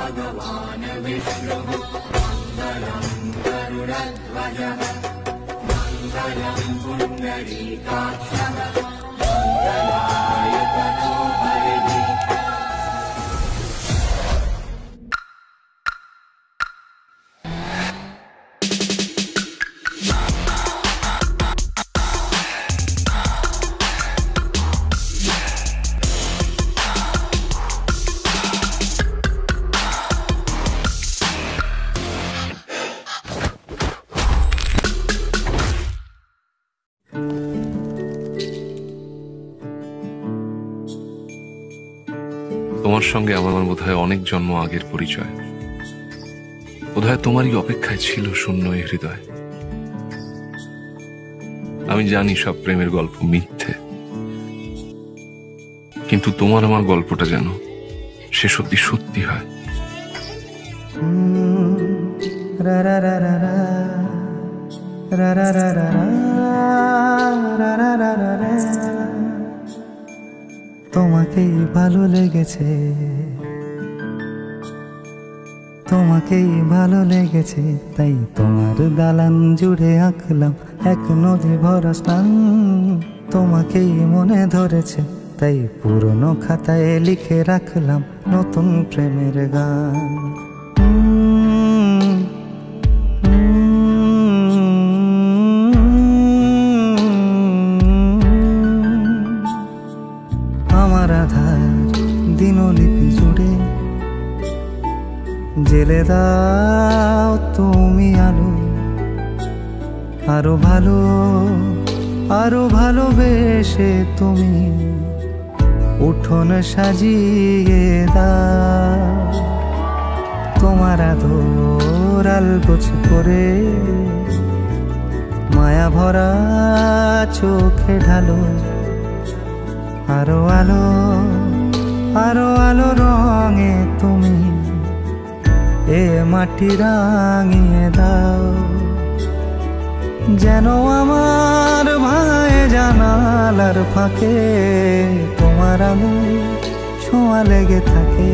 भगवान् विष्णुः मङ्गलं गरुडध्वजः मङ्गलं पुण्डरीकाक्षः मङ्गलाय ततो हरिः। তোমার সঙ্গে আমার বোধহয় অনেক জন্ম আগের পরিচয়, বোধহয় তোমারই অপেক্ষায় ছিল শূন্য এই হৃদয়। আমি জানি সব প্রেমের গল্প মিথ্যে, কিন্তু তোমার আমার গল্পটা যেন সে সত্যি সত্যি হয়। তোমাকেই ভালো লেগেছে, তোমাকেই ভালো লেগেছে, তাই তোমার দালান জুড়ে আঁকলাম এক নদী ভরা স্থান। তোমাকেই মনে ধরেছে, তাই পুরনো খাতায় লিখে রাখলাম নতুন প্রেমের গান। আমার আধার দিনলিপি জুড়ে জেলে দাও তুমি আলো, আরো ভালো আরো ভালোবেসে তুমি উঠোন সাজিয়ে দাও। তোমার আদর আলগোছ করে মায়া ভরা চোখে ঢালো, আরো আলো আরো আলো রঙে তুমি এ মাটি রাঙিয়ে দাও। যেন আমার ভাই জানালার ফাঁকে তোমার আলো ছোঁয়া লেগে থাকে।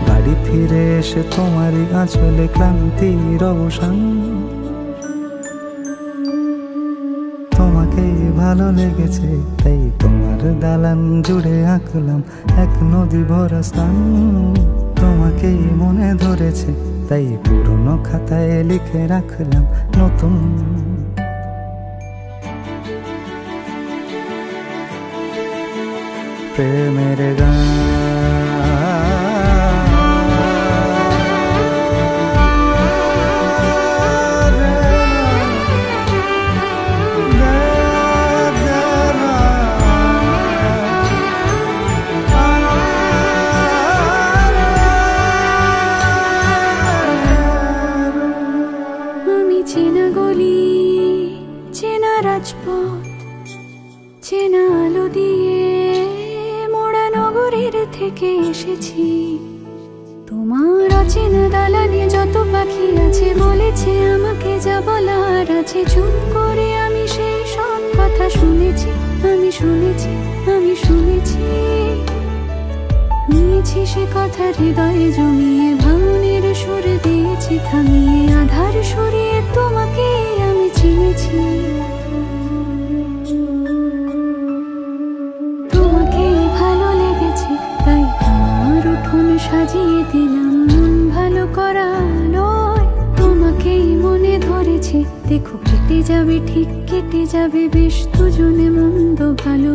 বাড়ি ফিরে এসে তোমারই আঁচলে ক্লান্তির অবসান। তোমাকেই ভালো লেগেছে, তাই তোমার দালান জুড়ে আঁকলাম এক নদী ভরা স্থান। তোমাকেই মনে ধরেছে, তাই পুরনো খাতায় লিখে রাখলাম নতুন প্রেমের গান। চেনা গলি, চেনা রাজপথ, চেনা আলো দিয়ে মোড়া নগরের থেকে এসেছি। তোমার অচেনা দালানে যত পাখি আছে বলেছে আমাকে যা বলার আছে। চুপ করে আমি সেই সব কথা শুনেছি, আমি শুনেছি, আমি শুনেছি। নিয়েছি সে কথা হৃদয়ে জমিয়ে, ভাঙনের সুর দিয়েছি থামিয়ে, আধার সরিয়ে তোমাকে আমি চিনেছি। তোমাকে ভালো লেগেছে, তাই তোমার উঠোন সাজিয়ে দিলাম মন ভালো করা নয়। তোমাকেই মনে ধরেছে, দেখো কেটে যাবে ঠিক কেটে যাবে বেশ দুজনে মন্দ ভালো